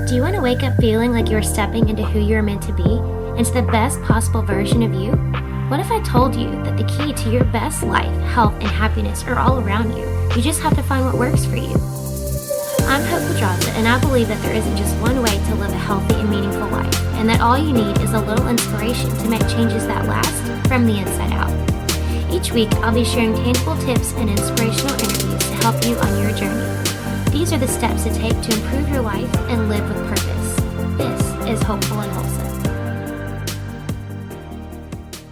Do you want to wake up feeling like you're stepping into who you're meant to be, into the best possible version of you? What if I told you that the key to your best life, health, and happiness are all around you? You just have to find what works for you. I'm Hope Pedraza, and I believe that there isn't just one way to live a healthy and meaningful life, and that all you need is a little inspiration to make changes that last from the inside out. Each week, I'll be sharing tangible tips and inspirational interviews to help you on your journey. These are the steps to take to improve your life and live with purpose. This is Hopeful and Wholesome.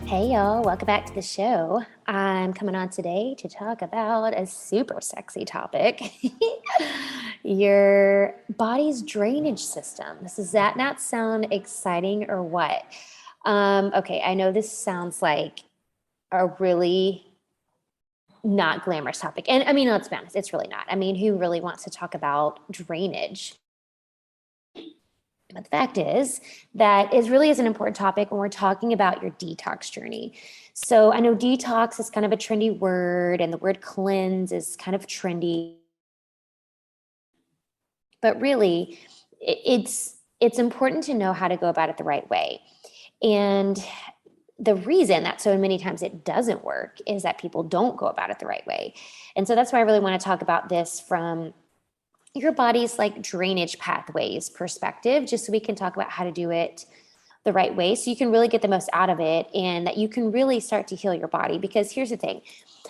Hey y'all, welcome back to the show. I'm coming on today to talk about a super sexy topic. Your body's drainage system. Does that not sound exciting or what? Okay, I know this sounds like a really not glamorous topic. And I mean, let's be honest, it's really not. I mean, who really wants to talk about drainage? But the fact is that it really is an important topic when we're talking about your detox journey. So I know detox is kind of a trendy word, and the word cleanse is kind of trendy. But really, it's important to know how to go about it the right way. And the reason that so many times it doesn't work is that people don't go about it the right way. And so that's why I really want to talk about this from your body's like drainage pathways perspective, just so we can talk about how to do it the right way so you can really get the most out of it and that you can really start to heal your body. Because here's the thing,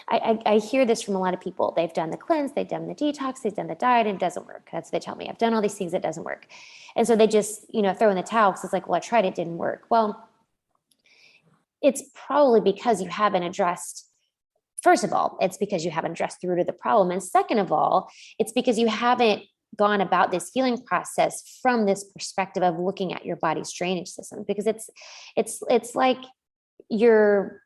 I hear this from a lot of people. They've done the cleanse, they've done the detox, they've done the diet, and it doesn't work. That's what they tell me. I've done all these things, it doesn't work. And so they just, throw in the towel because it's like, well, I tried, it didn't work. Well, it's probably because you haven't addressed, first of all, it's because you haven't addressed the root of the problem. And second of all, it's because you haven't gone about this healing process from this perspective of looking at your body's drainage system. Because it's like you're,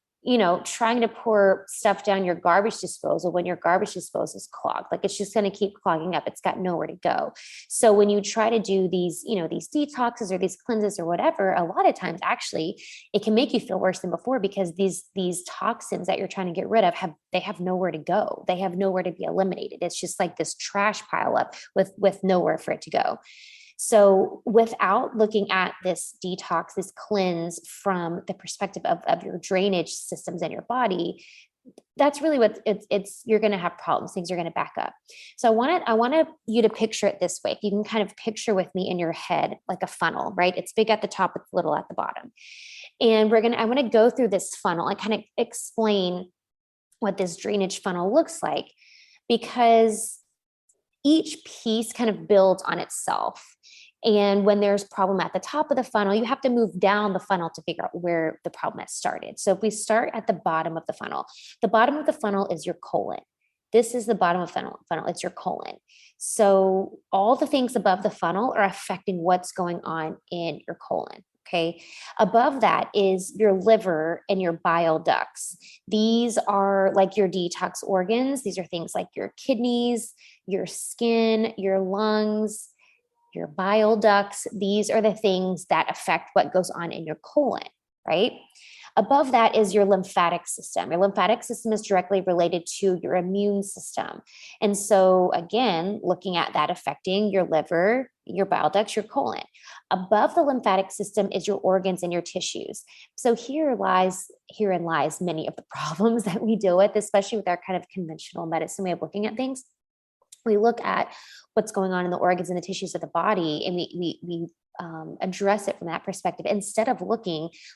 trying to pour stuff down your garbage disposal when your garbage disposal is clogged. Like it's just going to keep clogging up. It's got nowhere to go. So when you try to do these, these detoxes or these cleanses or whatever, a lot of times actually it can make you feel worse than before because these toxins that you're trying to get rid of they have nowhere to go. They have nowhere to be eliminated. It's just like this trash pile up with nowhere for it to go. So without looking at this detox, this cleanse from the perspective of your drainage systems in your body, that's really what it's you're going to have problems. Things are going to back up. So I wanted you to picture it this way. If you can kind of picture with me in your head, like a funnel, right? It's big at the top, it's little at the bottom. And I want to go through this funnel and kind of explain what this drainage funnel looks like, because each piece kind of builds on itself. And when there's a problem at the top of the funnel, you have to move down the funnel to figure out where the problem has started. So if we start at the bottom of the bottom of the funnel is your colon. This is the bottom of the funnel. It's your colon. So all the things above the funnel are affecting what's going on in your colon. Okay. Above that is your liver and your bile ducts. These are like your detox organs. These are things like your kidneys, your skin, your lungs, your bile ducts. These are the things that affect what goes on in your colon, right? Above that is your lymphatic system. Your lymphatic system is directly related to your immune system. And so again, looking at that affecting your liver, your bile ducts, your colon. Above the lymphatic system is your organs and your tissues. So herein lies many of the problems that we deal with, especially with our kind of conventional medicine way of looking at things. We look at what's going on in the organs and the tissues of the body, and we address it from that perspective instead of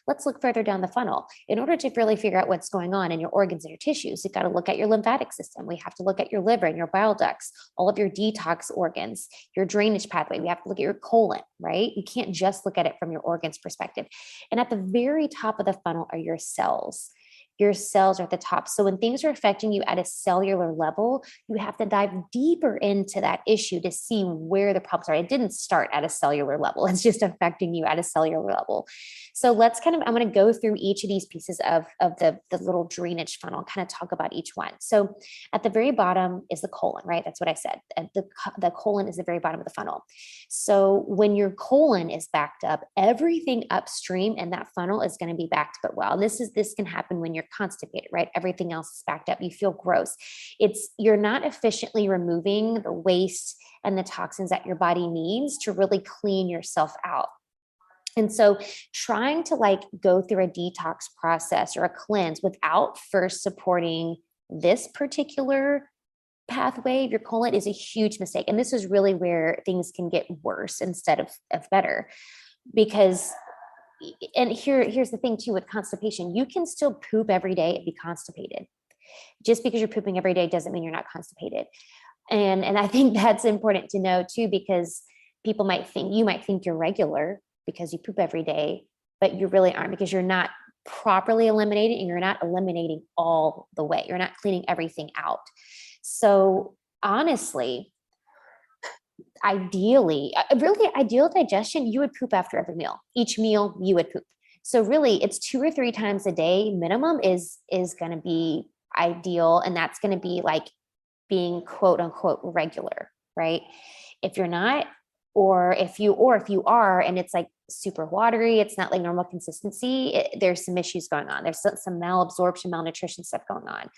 let's look further down the funnel. In order to really figure out what's going on in your organs and your tissues, you've got to look at your lymphatic system. We have to look at your liver and your bile ducts, all of your detox organs, your drainage pathway. We have to look at your colon, right? You can't just look at it from your organs perspective. And at the very top of the funnel are your cells. Your cells are at the top. So when things are affecting you at a cellular level, you have to dive deeper into that issue to see where the problems are. It didn't start at a cellular level. It's just affecting you at a cellular level. So I'm going to go through each of these pieces of the little drainage funnel, kind of talk about each one. So at the very bottom is the colon, right? That's what I said. The colon is the very bottom of the funnel. So when your colon is backed up, everything upstream in that funnel is going to be backed up well. And this can happen when you're constipated, right? Everything else is backed up. You feel gross. You're not efficiently removing the waste and the toxins that your body needs to really clean yourself out. And so trying to like go through a detox process or a cleanse without first supporting this particular pathway of your colon is a huge mistake. And this is really where things can get worse instead of better. Because, and here's the thing too with constipation, you can still poop every day and be constipated. Just because you're pooping every day doesn't mean you're not constipated. And I think that's important to know too, because people might think, you might think you're regular because you poop every day, but you really aren't, because you're not properly eliminating, and you're not eliminating all the way. You're not cleaning everything out. So honestly, ideally, really ideal digestion, you would poop after every meal. Each meal you would poop. So really it's 2 or 3 times a day minimum is going to be ideal. And that's going to be like being quote unquote regular, right? If you're not, or if you are, and it's like super watery, it's not like normal consistency, there's some issues going on. There's some malabsorption, malnutrition stuff going on.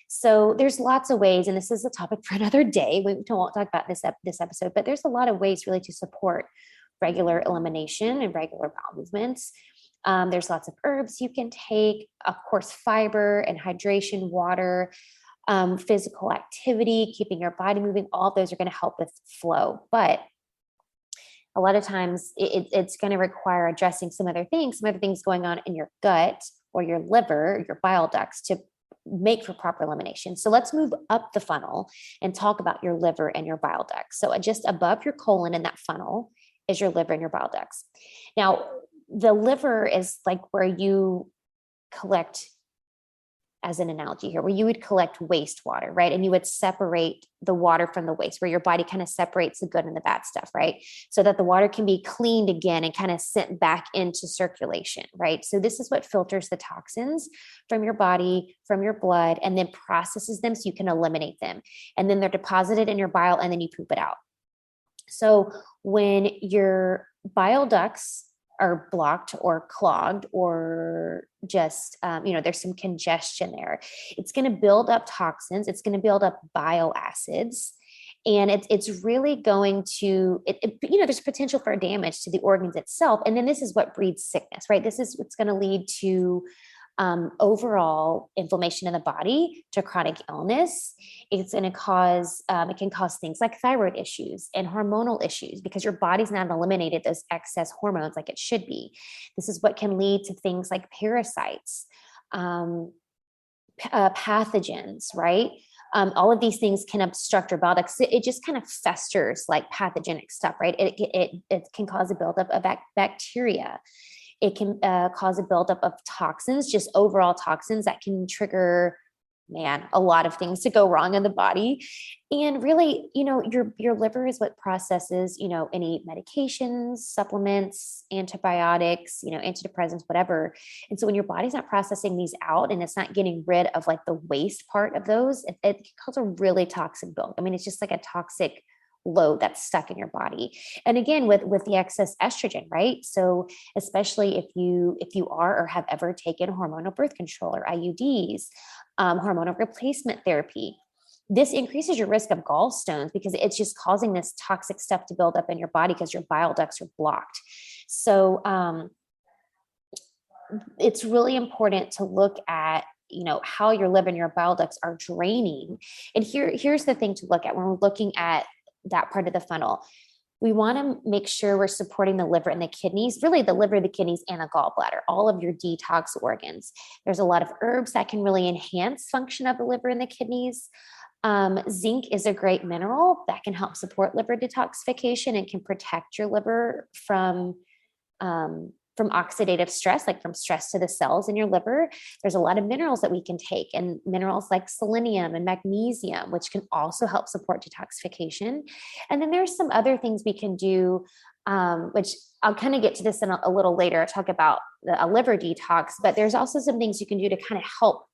So there's lots of ways, and this is a topic for another day. We won't talk about this episode, but there's a lot of ways really to support regular elimination and regular bowel movements. There's lots of herbs you can take, of course, fiber and hydration, water, physical activity, keeping your body moving. All of those are going to help with flow, but a lot of times it's going to require addressing some other things going on in your gut or your liver, your bile ducts, to make for proper elimination. So let's move up the funnel and talk about your liver and your bile ducts. So just above your colon in that funnel is your liver and your bile ducts. Now, the liver is like where you collect, as an analogy here, where you would collect wastewater, right? And you would separate the water from the waste, where your body kind of separates the good and the bad stuff, right? So that the water can be cleaned again and kind of sent back into circulation, right? So this is what filters the toxins from your body, from your blood, and then processes them so you can eliminate them. And then they're deposited in your bile, and then you poop it out. So when your bile ducts are blocked or clogged, or just, there's some congestion there, it's going to build up toxins. It's going to build up bile acids. And it's really going to, there's potential for damage to the organs itself. And then this is what breeds sickness, right? This is what's going to lead to overall inflammation in the body, to chronic illness. It's going to cause, it can cause things like thyroid issues and hormonal issues, because your body's not eliminated those excess hormones like it should be. This is what can lead to things like parasites, pathogens, right? All of these things can obstruct your bile ducts. It just kind of festers like pathogenic stuff, right? It can cause a buildup of bacteria. It can cause a buildup of toxins, just overall toxins that can trigger, a lot of things to go wrong in the body. And really, your liver is what processes, any medications, supplements, antibiotics, antidepressants, whatever. And so when your body's not processing these out, and it's not getting rid of like the waste part of those, it can cause a really toxic build. I mean, it's just like a toxic load that's stuck in your body. And again, with the excess estrogen, right? So especially if you are or have ever taken hormonal birth control or IUDs, hormonal replacement therapy, this increases your risk of gallstones, because it's just causing this toxic stuff to build up in your body because your bile ducts are blocked. So it's really important to look at how your liver and your bile ducts are draining. And here's the thing to look at when we're looking at that part of the funnel. We want to make sure we're supporting the liver and the kidneys, really the liver, the kidneys, and the gallbladder, all of your detox organs. There's a lot of herbs that can really enhance function of the liver and the kidneys. Zinc is a great mineral that can help support liver detoxification and can protect your liver from oxidative stress, like from stress to the cells in your liver. There's a lot of minerals that we can take, and minerals like selenium and magnesium, which can also help support detoxification. And then there's some other things we can do, which I'll kind of get to this in a little later. I'll talk about a liver detox, but there's also some things you can do to kind of help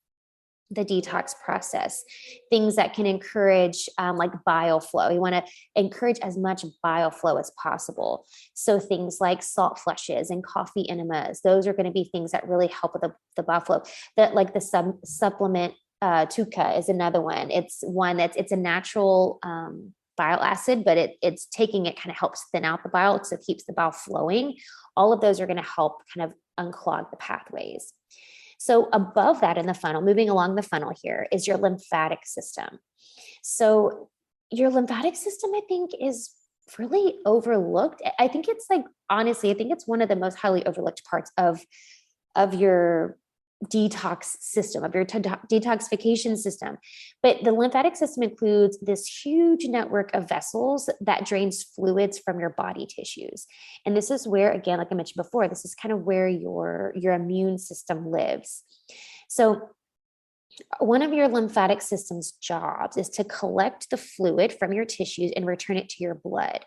the detox process, things that can encourage like bile flow. You want to encourage as much bile flow as possible. So things like salt flushes and coffee enemas, those are going to be things that really help with the bile flow. That like the supplement tuca is another one. It's one it's a natural bile acid, but it's taking it kind of helps thin out the bile, so it keeps the bile flowing. All of those are going to help kind of unclog the pathways. So above that in the funnel, moving along the funnel here, is your lymphatic system. So your lymphatic system, I think, is really overlooked. I think it's like, honestly, I think it's one of the most highly overlooked parts of your detox system, of your detoxification system. But the lymphatic system includes this huge network of vessels that drains fluids from your body tissues. And this is where, again, like I mentioned before, this is kind of where your immune system lives. So one of your lymphatic system's jobs is to collect the fluid from your tissues and return it to your blood.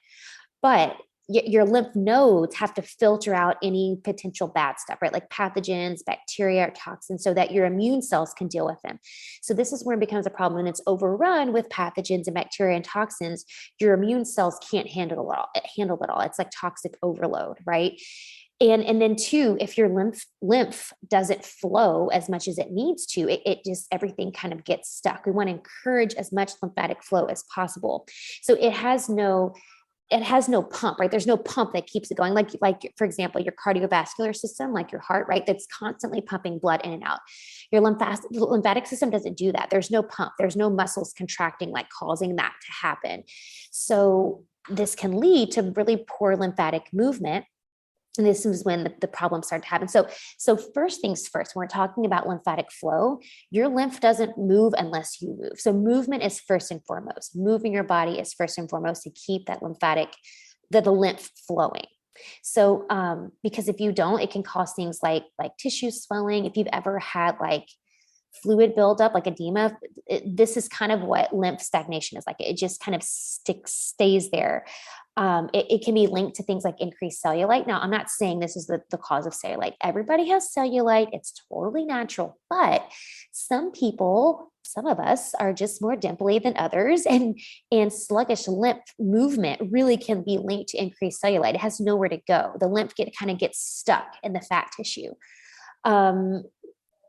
But your lymph nodes have to filter out any potential bad stuff, right? Like pathogens, bacteria, or toxins, so that your immune cells can deal with them. So this is where it becomes a problem when it's overrun with pathogens and bacteria and toxins. Your immune cells can't handle it all. It's like toxic overload, right? And then two, if your lymph doesn't flow as much as it needs to, it just, everything kind of gets stuck. We want to encourage as much lymphatic flow as possible. So it has no pump, right? There's no pump that keeps it going. Like for example, your cardiovascular system, like your heart, right? That's constantly pumping blood in and out. Your lymphatic system doesn't do that. There's no pump. There's no muscles contracting, like causing that to happen. So this can lead to really poor lymphatic movement. And this is when the problems start to happen. So first things first, when we're talking about lymphatic flow, your lymph doesn't move unless you move. So movement is first and foremost. Moving your body is first and foremost to keep that the lymph flowing. So because if you don't, it can cause things like tissue swelling. If you've ever had like fluid buildup, like edema, this is kind of what lymph stagnation is like. It just kind of stays there. It can be linked to things like increased cellulite. Now, I'm not saying this is the cause of cellulite. Everybody has cellulite. It's totally natural. But some of us are just more dimply than others, and sluggish lymph movement really can be linked to increased cellulite. It has nowhere to go. The lymph kind of gets stuck in the fat tissue.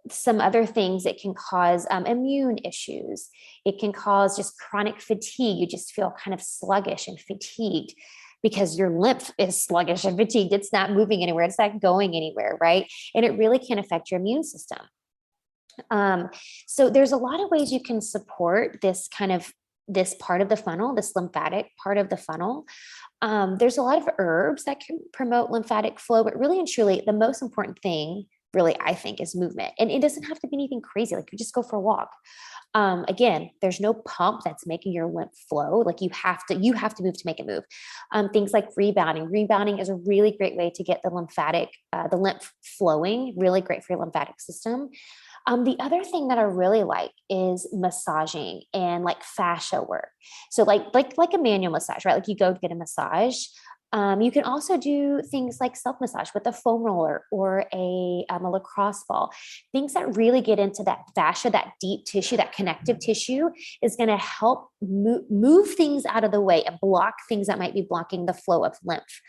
Some other things, it can cause immune issues. It can cause just chronic fatigue. You just feel kind of sluggish and fatigued because your lymph is sluggish and fatigued. It's not moving anywhere. It's not going anywhere, right? And it really can affect your immune system. So there's a lot of ways you can support this part of the funnel, this lymphatic part of the funnel. There's a lot of herbs that can promote lymphatic flow, but really and truly, the most important thing, really, I think, is movement. And it doesn't have to be anything crazy. Like you just go for a walk. Again, there's no pump that's making your lymph flow. Like you have to move to make it move. Things like rebounding. Rebounding is a really great way to get the lymph flowing, really great for your lymphatic system. The other thing that I really like is massaging and like fascia work. So like a manual massage, right? Like you go get a massage. You can also do things like self-massage with a foam roller or a lacrosse ball. Things that really get into that fascia, that deep tissue, that connective tissue is going to help move things out of the way and block things that might be blocking the flow of lymph.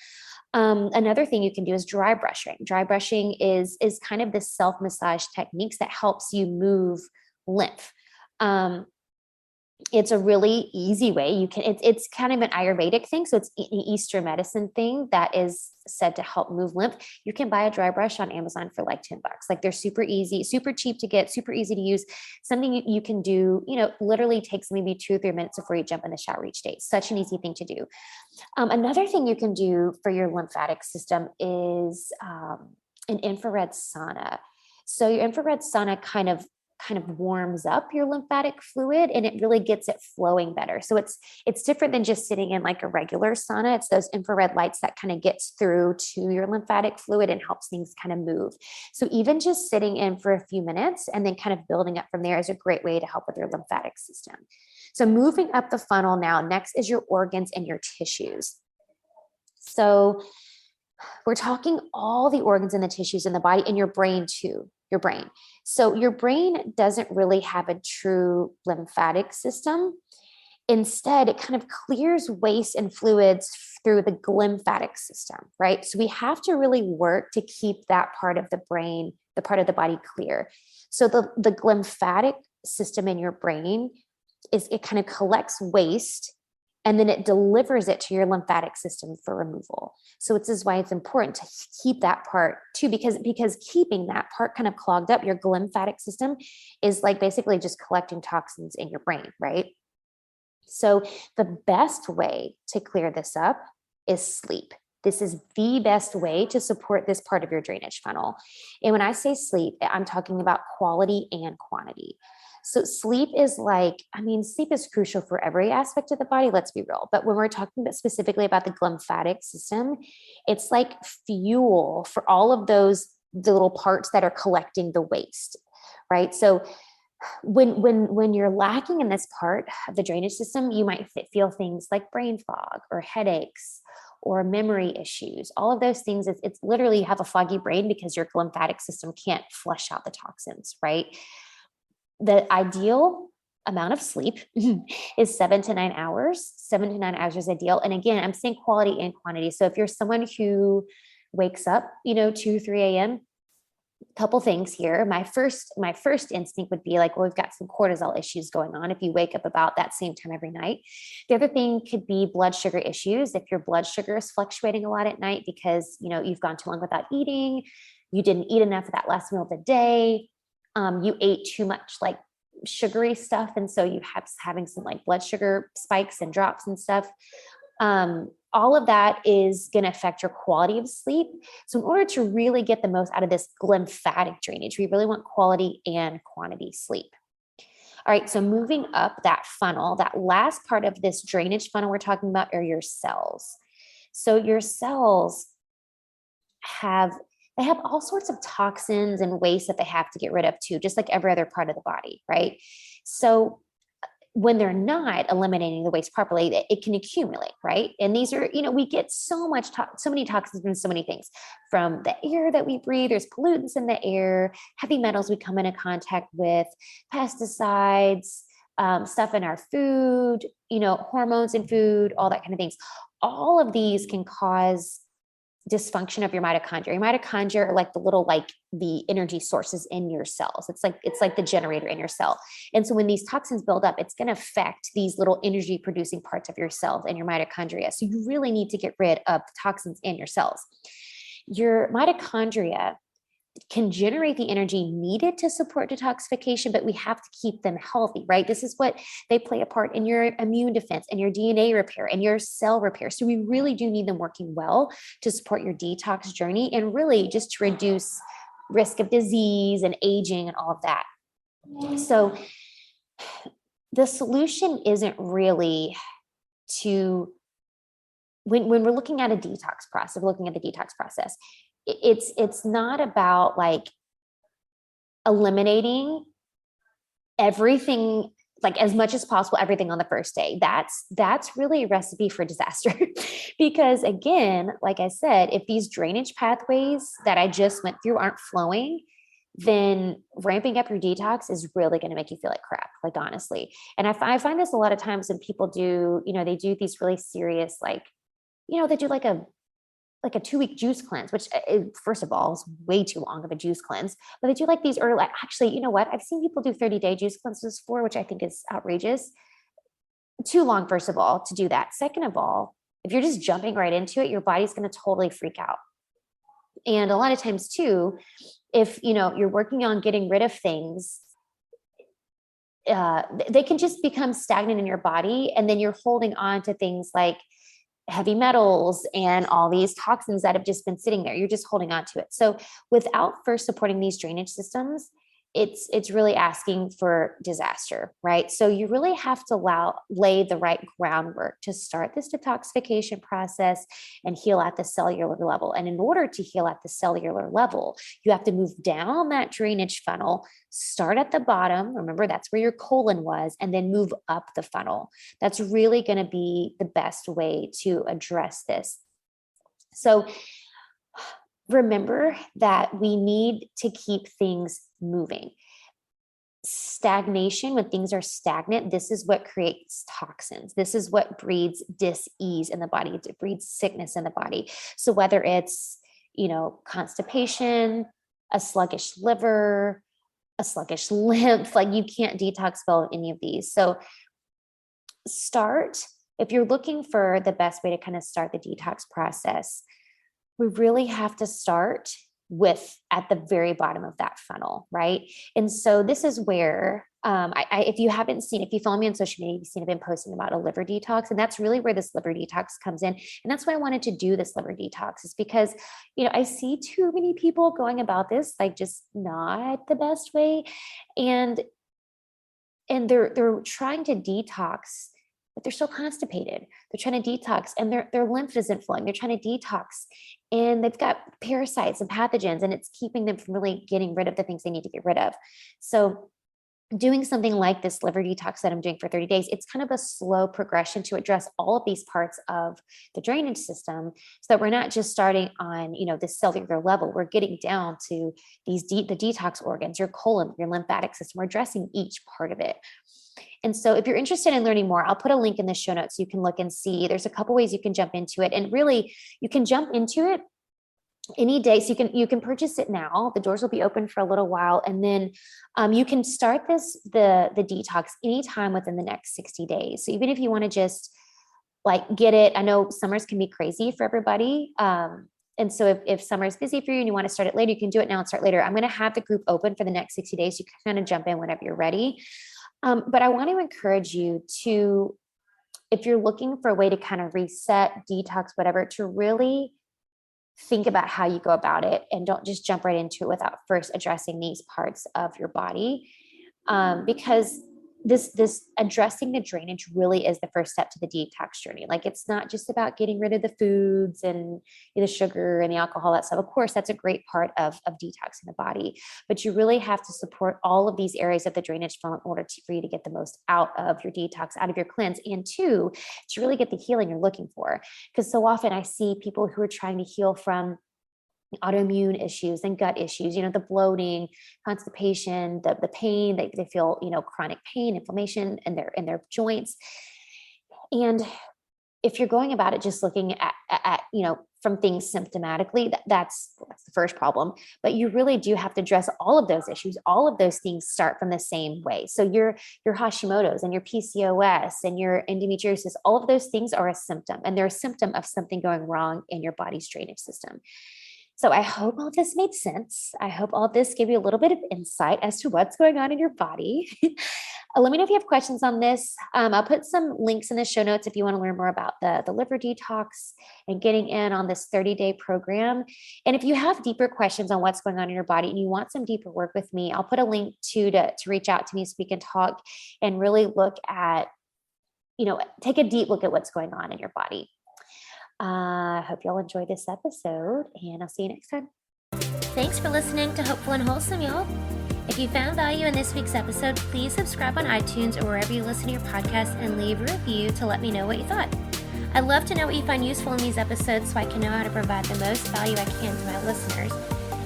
Another thing you can do is dry brushing. Dry brushing is kind of this self-massage techniques that helps you move lymph. It's a really easy way. It's kind of an Ayurvedic thing. So it's an Eastern medicine thing that is said to help move lymph. You can buy a dry brush on Amazon for like $10. Like they're super easy, super cheap to get, super easy to use. Something you can do, literally takes maybe 2 or 3 minutes before you jump in the shower each day. Such an easy thing to do. Another thing you can do for your lymphatic system is an infrared sauna. So your infrared sauna kind of warms up your lymphatic fluid and it really gets it flowing better. So it's different than just sitting in like a regular sauna. It's those infrared lights that kind of gets through to your lymphatic fluid and helps things kind of move. So even just sitting in for a few minutes and then kind of building up from there is a great way to help with your lymphatic system. So moving up the funnel now, next is your organs and your tissues. So we're talking all the organs and the tissues in the body and your brain too. your brain. So your brain doesn't really have a true lymphatic system. Instead, it kind of clears waste and fluids through the glymphatic system, right? So we have to really work to keep that part of the brain, the part of the body clear. So the glymphatic system in your brain it kind of collects waste and then it delivers it to your lymphatic system for removal. So this is why it's important to keep that part too, because keeping that part kind of clogged up, your glymphatic system is like basically just collecting toxins in your brain, right? So the best way to clear this up is sleep. This is the best way to support this part of your drainage funnel. And when I say sleep, I'm talking about quality and quantity. So sleep is sleep is crucial for every aspect of the body, let's be real. But when we're talking about specifically about the glymphatic system, it's like fuel for all of the little parts that are collecting the waste, right? So when you're lacking in this part of the drainage system, you might feel things like brain fog or headaches or memory issues. All of those things, it's literally you have a foggy brain because your lymphatic system can't flush out the toxins, right? The ideal amount of sleep is 7 to 9 hours. 7 to 9 hours is ideal. And again, I'm saying quality and quantity. So if you're someone who wakes up, 2, 3 a.m., couple things here. My first instinct would be like, well, we've got some cortisol issues going on if you wake up about that same time every night. The other thing could be blood sugar issues. If your blood sugar is fluctuating a lot at night because, you've gone too long without eating, you didn't eat enough of that last meal of the day, you ate too much like sugary stuff. And so you have having some like blood sugar spikes and drops and stuff. All of that is going to affect your quality of sleep. So in order to really get the most out of this glymphatic drainage, we really want quality and quantity sleep. All right. So moving up that funnel, that last part of this drainage funnel we're talking about are your cells. So your cells have all sorts of toxins and waste that they have to get rid of too, just like every other part of the body, right? So when they're not eliminating the waste properly, it can accumulate, right? And these are, we get so many toxins from so many things, from the air that we breathe. There's pollutants in the air, heavy metals we come into contact with, pesticides, stuff in our food, hormones in food, all that kind of things. All of these can cause dysfunction of your mitochondria. Your mitochondria are like the energy sources in your cells. It's like the generator in your cell. And so when these toxins build up, it's going to affect these little energy producing parts of your cells and your mitochondria. So you really need to get rid of toxins in your cells. Your mitochondria can generate the energy needed to support detoxification, but we have to keep them healthy, right? This is what they play a part in your immune defense and your DNA repair and your cell repair. So we really do need them working well to support your detox journey and really just to reduce risk of disease and aging and all of that. So the solution isn't really to, when we're looking at a detox process, it's not about like eliminating everything, like as much as possible, everything on the first day. That's really a recipe for disaster. Because again, like I said, if these drainage pathways that I just went through aren't flowing, then ramping up your detox is really going to make you feel like crap, like honestly. And I find this a lot of times when people do, they do these really serious, they do like a 2-week juice cleanse, which first of all is way too long of a juice cleanse, but they do like these early, actually, you know what? I've seen people do 30-day juice cleanses for, which I think is outrageous. Too long, first of all, to do that. Second of all, if you're just jumping right into it, your body's going to totally freak out. And a lot of times too, if, you're working on getting rid of things, they can just become stagnant in your body. And then you're holding on to things like heavy metals and all these toxins that have just been sitting there. You're just holding on to it. So without first supporting these drainage systems, it's really asking for disaster, right? So you really have to lay the right groundwork to start this detoxification process and heal at the cellular level. And in order to heal at the cellular level, you have to move down that drainage funnel, start at the bottom. Remember, that's where your colon was, and then move up the funnel. That's really going to be the best way to address this. So remember that we need to keep things moving. Stagnation, when things are stagnant, this is what creates toxins. This is what breeds dis-ease in the body. It breeds sickness in the body. So whether it's, constipation, a sluggish liver, a sluggish lymph, like you can't detox well in any of these. So if you're looking for the best way to kind of start the detox process, we really have to start at the very bottom of that funnel, right? And so this is where, if you follow me on social media, you've seen I've been posting about a liver detox, and that's really where this liver detox comes in. And that's why I wanted to do this liver detox, is because, I see too many people going about this, like just not the best way. And they're trying to detox, but they're still constipated. They're trying to detox and their lymph isn't flowing. They're trying to detox and they've got parasites and pathogens, and it's keeping them from really getting rid of the things they need to get rid of. So doing something like this liver detox that I'm doing for 30 days, it's kind of a slow progression to address all of these parts of the drainage system, so that we're not just starting on, the cellular level. We're getting down to the detox organs, your colon, your lymphatic system. We're addressing each part of it. And so if you're interested in learning more, I'll put a link in the show notes so you can look and see. There's a couple ways you can jump into it. And really, you can jump into it any day. So you can purchase it now. The doors will be open for a little while. And then you can start the detox anytime within the next 60 days. So even if you want to just get it, I know summers can be crazy for everybody. And so if summer is busy for you and you want to start it later, you can do it now and start later. I'm going to have the group open for the next 60 days. You can kind of jump in whenever you're ready. But I want to encourage you to, if you're looking for a way to kind of reset, detox, whatever, to really think about how you go about it, and don't just jump right into it without first addressing these parts of your body. Because this addressing the drainage really is the first step to the detox journey. It's not just about getting rid of the foods and the sugar and the alcohol, that stuff. Of course, that's a great part of detoxing the body, but you really have to support all of these areas of the drainage funnel in order for you to get the most out of your detox, out of your cleanse, and to really get the healing you're looking for. Because so often I see people who are trying to heal from autoimmune issues and gut issues, the bloating, constipation, the pain, they feel, chronic pain, inflammation in their joints. And if you're going about it just looking at from things symptomatically, that's the first problem. But you really do have to address all of those issues. All of those things start from the same way. So your Hashimoto's and your PCOS and your endometriosis, all of those things are a symptom, and they're a symptom of something going wrong in your body's drainage system. So I hope all this made sense. I hope all this gave you a little bit of insight as to what's going on in your body. Let me know if you have questions on this. I'll put some links in the show notes if you want to learn more about the liver detox and getting in on this 30-day program. And if you have deeper questions on what's going on in your body and you want some deeper work with me, I'll put a link to reach out to me so we can talk and really look at, take a deep look at what's going on in your body. I hope y'all enjoyed this episode, and I'll see you next time. Thanks for listening to Hopeful and Wholesome, y'all. If you found value in this week's episode, please subscribe on iTunes or wherever you listen to your podcast and leave a review to let me know what you thought. I'd love to know what you find useful in these episodes so I can know how to provide the most value I can to my listeners.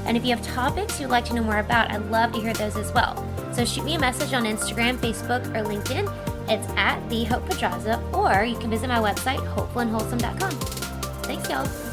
And if you have topics you'd like to know more about, I'd love to hear those as well. So shoot me a message on Instagram, Facebook, or LinkedIn. It's @TheHopePedraza, or you can visit my website, hopefulandwholesome.com. Thanks, y'all.